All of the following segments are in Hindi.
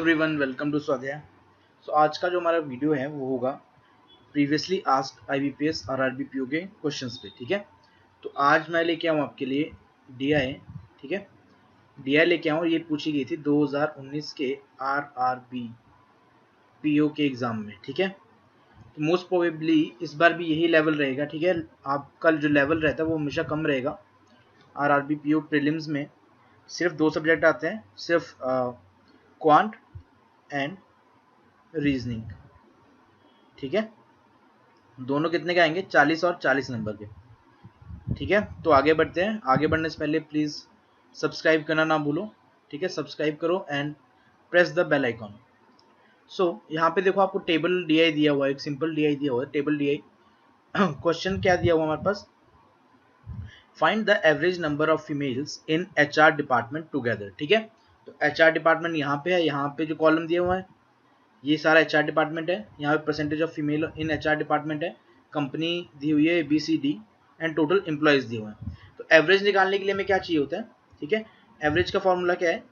एवरीवन, वेलकम टू स्वाध्याय। आज का जो हमारा वीडियो है वो होगा प्रीवियसली आस्क्ड आईबीपीएस और आरबीपीओ के क्वेश्चंस पे। ठीक है, तो आज मैं लेके आऊँ आपके लिए डीआई। ठीक है, डीआई लेके आऊँ, ये पूछी गई थी 2019 के आरआरबीपीओ के एग्जाम में। ठीक है, तो मोस्ट प्रोबेबली इस बार भी यही लेवल रहेगा। ठीक है, आपका जो लेवल रहता है वो हमेशा कम रहेगा। आरआरबीपीओ प्रीलिम्स में सिर्फ 2 सब्जेक्ट आते हैं, सिर्फ क्वांट एंड रीजनिंग। ठीक है, दोनों कितने के आएंगे? 40 और 40 नंबर के। ठीक है, तो आगे बढ़ते हैं। आगे बढ़ने से पहले प्लीज सब्सक्राइब करना ना भूलो। ठीक है, सब्सक्राइब करो and press the bell icon. यहाँ पे देखो, आपको टेबल डीआई दिया हुआ है, एक सिंपल डीआई दिया हुआ है, टेबल डीआई। क्वेश्चन क्या दिया हुआ हमारे पास? Find the average number of females in HR department together. ठीक है, तो एचआर डिपार्टमेंट यहाँ पे है, यहाँ पे जो कॉलम दिया हुआ है ये सारा एचआर डिपार्टमेंट है। यहाँ पे percentage of female in HR department है, कंपनी दी हुई है ABCD एंड टोटल एम्प्लॉयज दिए हुए हैं। तो एवरेज निकालने के लिए हमें क्या चाहिए होता है? ठीक है, एवरेज का फॉर्मूला क्या है?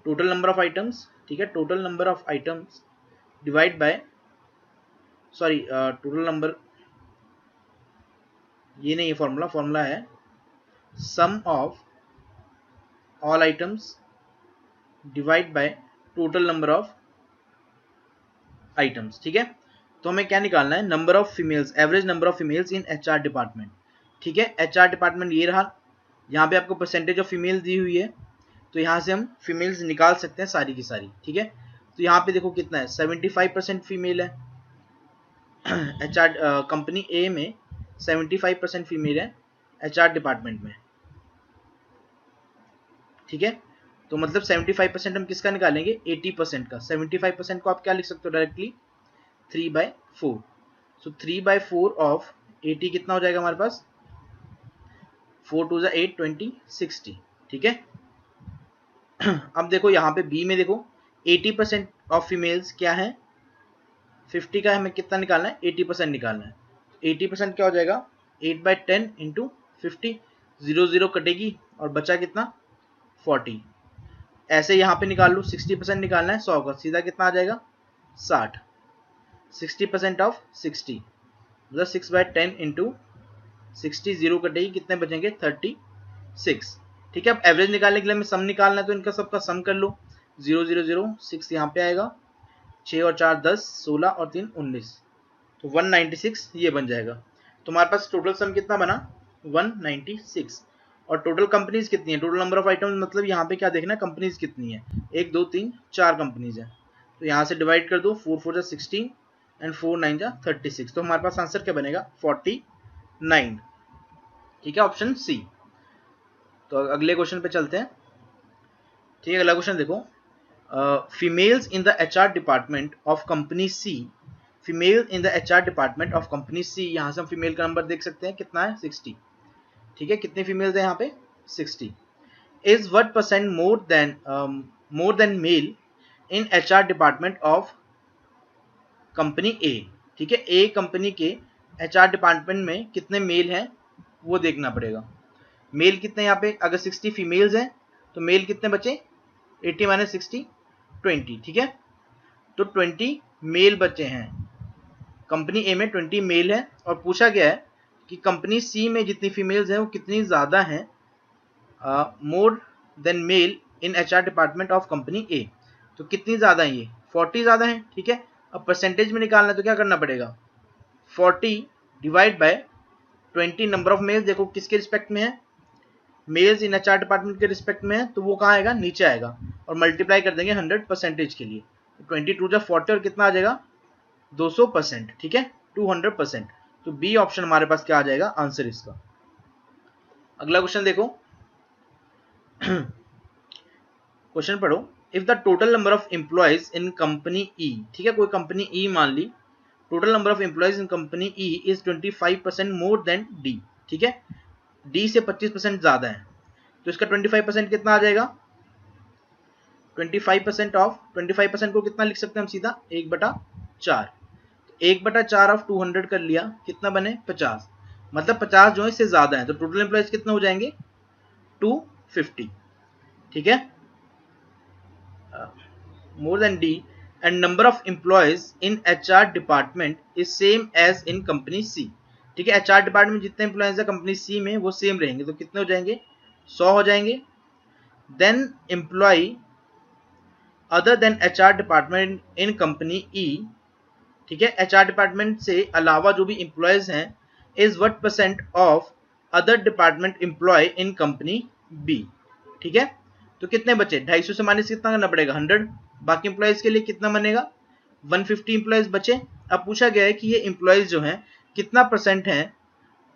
Total number of items. ठीक है, total number of items divide by total number, ये नहीं है फॉर्मूला, फॉर्मूला है sum of all items divide by total number of items. ठीक है, तो हमें क्या निकालना है? Number of females, average number of females in HR department. ठीक है, एचआर डिपार्टमेंट ये रहा। यहाँ पे आपको परसेंटेज ऑफ फीमेल दी हुई है, तो यहाँ से हम फीमेल्स निकाल सकते हैं सारी की सारी। ठीक है, तो यहाँ पे देखो कितना है, 75% फीमेल है। एचआर कंपनी ए में 75% फीमेल है एचआर डिपार्टमेंट में। ठीक है, तो मतलब 75% हम किसका निकालेंगे? 80% का। 75% को आप क्या लिख सकते हो डायरेक्टली? 3/4। सो 3/4 ऑफ 80 कितना हो जाएगा हमारे पास? 4 2 8 20 60। ठीक है, अब देखो यहाँ पे बी में देखो 80% ऑफ फीमेल्स क्या है? 50 का हमें कितना निकालना है? 80% निकालना है। 80% क्या हो जाएगा? 8/10 इंटू 50, 0 0 कटेगी और बचा कितना? 40। ऐसे यहाँ पे निकाल लो, 60% निकालना है 100 का, सीधा कितना आ जाएगा? 60। 60% ऑफ 60 मतलब 6/10 इंटू 60, 0 कटेगी, कितने बचेंगे? 36। ठीक है, अब एवरेज निकालने के लिए हमें सम निकालना है, तो इनका सबका सम कर लो। 0 0 0 6 यहाँ पे आएगा, 6 और 4 10, 16 और 3 19, तो 196 ये बन जाएगा। तो हमारे पास टोटल सम कितना बना? 196। और टोटल कंपनीज कितनी है? टोटल नंबर ऑफ आइटम्स मतलब यहाँ पे क्या देखना है? कंपनीज कितनी है? 1 2 3 4 कंपनीज है, तो यहाँ से डिवाइड कर दो। 4 4 16 एंड 4 9 36, तो हमारे पास आंसर क्या बनेगा? 49। ठीक है, ऑप्शन सी। तो अगले क्वेश्चन पे चलते हैं। ठीक है, अगला क्वेश्चन देखो, females in the HR department of company C. Female in the HR department of company C, यहाँ से हम फीमेल का नंबर देख सकते हैं, कितना है? 60। ठीक है, कितनी फीमेल्स है यहाँ पे? 60। Is what percent more than male in HR department of company A. ठीक है, ए कंपनी के एचआर डिपार्टमेंट में कितने मेल हैं वो देखना पड़ेगा। मेल कितने यहाँ पे? अगर 60 फीमेल्स हैं तो मेल कितने बचे? 80 माइनस 60 20। ठीक है, तो 20 मेल बचे हैं। कंपनी ए में 20 मेल है, और पूछा गया है कि कंपनी सी में जितनी फीमेल्स हैं वो कितनी ज्यादा हैं more than male in HR department of company A. तो कितनी ज्यादा है? ये 40 ज्यादा है। ठीक है, अब परसेंटेज में निकालना है तो क्या करना पड़ेगा? 40 divide by 20 number of males. देखो किसके रिस्पेक्ट में है? मेल्स इन एचआर डिपार्टमेंट के रिस्पेक्ट में है, तो वो कहाँ आएगा? नीचे आएगा, और मल्टीप्लाई कर देंगे 100% के लिए। 20 2 40 और कितना आ जाएगा? 200%। ठीक है, 200%। तो बी ऑप्शन हमारे पास क्या आ जाएगा आंसर इसका। अगला क्वेश्चन देखो, क्वेश्चन पढ़ो। If the total number of employees in company E. ठीक है, कोई कंपनी ई मान ली, total number of employees in company E is 25% more than D. ठीक है, डी से 25% ज्यादा है, तो इसका 25% कितना आ जाएगा? 25% ऑफ 25% को कितना लिख सकते हैं हम? सीधा 1/4। 1/4 ऑफ 200 कर लिया, कितना बने? 50। मतलब 50 जो है इससे ज्यादा है, तो टोटल एम्प्लॉयज कितने हो जाएंगे? 250। ठीक है, more than D and number of employees in HR department is same as in company C. ठीक है, HR डिपार्टमेंट में जितने एम्प्लॉयज है कंपनी C में वो सेम रहेंगे, तो कितने हो जाएंगे? 100 हो जाएंगे. Then employ other than HR department in company E, ठीक है, HR डिपार्टमेंट से अलावा जो भी एम्प्लॉयज हैं is what percent of other department employ in company B. ठीक है, तो कितने बचे? 250 से माइनस कितना करना पड़ेगा? 100. बाकी एम्प्लॉयज के लिए कितना बनेगा? 150 एम्प्लॉयज बचे. अब पूछा गया है कि ये एम्प्लॉयज जो हैं कितना परसेंट हैं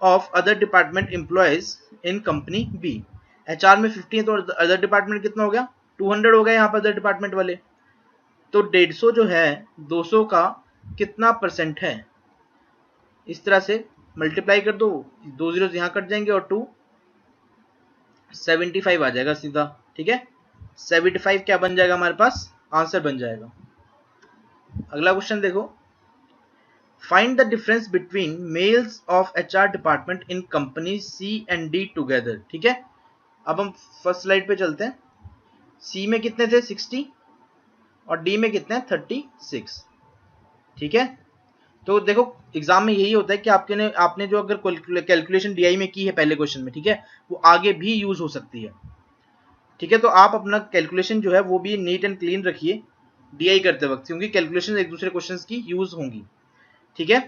of other department employees in company B. HR में 50 है तो अदर डिपार्टमेंट कितना हो गया? 200 हो गया यहाँ पर अदर डिपार्टमेंट वाले. तो 150 जो है 200 का कितना परसेंट है? इस तरह से मल्टीप्लाई कर दो, 2 जीरो यहाँ कट जाएंगे और 275 आ जाएगा सीधा. ठीक है, 75 क्या बन जाएगा हमारे पास? आंसर बन जाएगा. अगला क्वेश्चन देखो, find the difference between males of HR department in company C and D together. ठीक है, अब हम फर्स्ट स्लाइड पे चलते हैं. C में कितने थे? 60 और D में कितने? 36. ठीक है, तो देखो एग्जाम में यही होता है कि आपने जो अगर कैलकुलेशन DI में की है पहले क्वेश्चन में, ठीक है, वो आगे भी यूज हो सकती है. ठीक है, तो आप अपना कैलकुलेशन जो है वो भी नीट एंड क्लीन रखिए DI करते वक्त, क्योंकि कैलकुलेशन एक दूसरे क्वेश्चंस की यूज होंगी. ठीक है,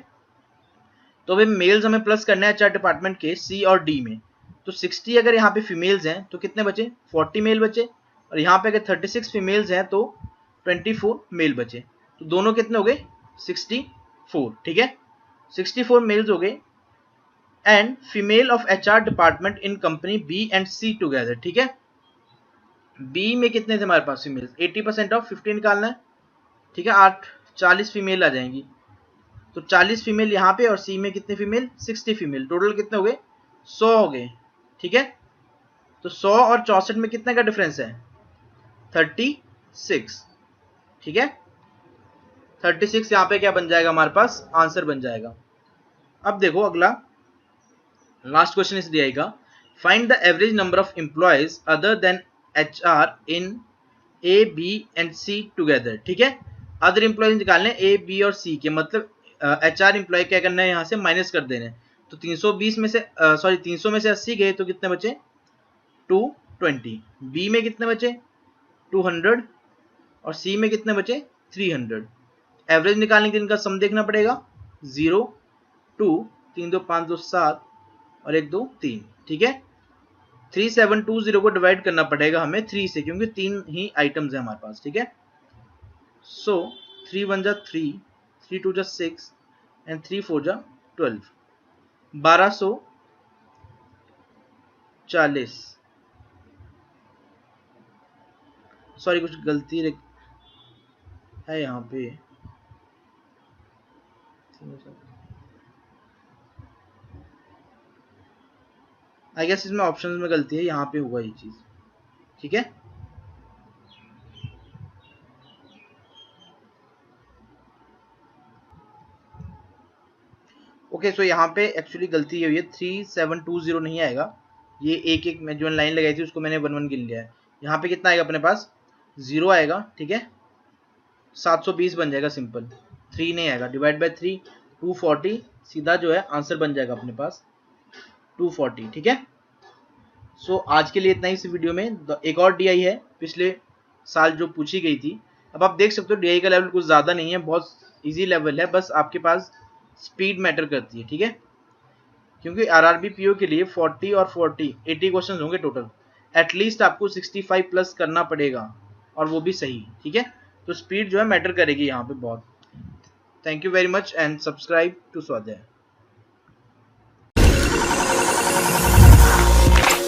तो अभी मेल्स हमें प्लस करना है HR डिपार्टमेंट के C और D में. तो 60 अगर यहाँ पे फीमेल्स हैं तो कितने बचे? 40 मेल बचे. और यहाँ पे अगर 36 फीमेल्स हैं तो 24 मेल बचे. तो दोनों कितने हो गए? 64. ठीक है, 64 मेल्स हो गए. And female of HR department in company B and C together. ठीक है, B में कितने थे हमारे पास फीमेल्स? 80% ऑफ 50 निकालना है. ठीक है, 40 फीमेल आ जाएंगी. तो 40 फीमेल यहाँ पे और C में कितने फीमेल? 60 फीमेल. टोटल कितने हो गए? 100 हो गए. ठीक है, तो 100 और 64 में कितने का डिफरेंस है? 36. ठीक है, 36 यहाँ पे क्या बन जाएगा हमारे पास? आंसर बन जाएगा. अब देखो अगला लास्ट क्वेश्चन इस DI का, find the average number of employees other than HR in A, B and C together. ठीक है, अदर एम्प्लॉयज निकालने A, B और C के, मतलब HR एम्प्लॉय क्या करना है? यहाँ से माइनस कर देने. तो 320 में से 300 में से 80 गए तो कितने बचे? 220. B में कितने बचे? 200 और C में कितने बचे? 300. एवरेज निकालने के लिए इनका सम देखना पड़ेगा. 0 2 3 2 5 2 7 और 1 2 3. ठीक है, 3720 को डिवाइड करना पड़ेगा हमें 3 से, क्योंकि 3 ही आइटम्स है हमारे पास. ठीक है, सो 3 1 जा 3, 3 2 जा 6 एंड 3 4 जा 12. 1240. सॉरी कुछ गलती है यहाँ पे. आई गेस इसमें ऑप्शन में गलती है, यहाँ पे होगा ये चीज. ठीक है, ओके. सो यहाँ पे एक्चुअली गलती हुई है, 3720 नहीं आएगा. ये एक एक में जो लाइन लगाई थी उसको मैंने 1 1 गिन लिया है. यहाँ पे कितना आएगा अपने पास? 0 आएगा. ठीक है, 720 बन जाएगा सिंपल. 3 नहीं आएगा. डिवाइड बाय 3 240 सीधा जो है आंसर बन जाएगा अपने पास 240. ठीक है, सो आज के लिए इतना ही इस वीडियो में. एक और DI है पिछले साल जो पूछी गई थी. अब आप देख सकते हो DI का लेवल कुछ ज़्यादा नहीं है, बहुत इजी लेवल है. बस आपके पास स्पीड मैटर करती है. ठीक है, क्योंकि RRB PO के लिए 40 और 40 80 क्वेश्चन होंगे टोटल. एटलीस्ट आपको 65 प्लस करना पड़ेगा और वो भी सही. ठीक है, तो स्पीड जो है मैटर करेगी यहाँ पे बहुत. Thank you very much and subscribe to स्वाध्याय.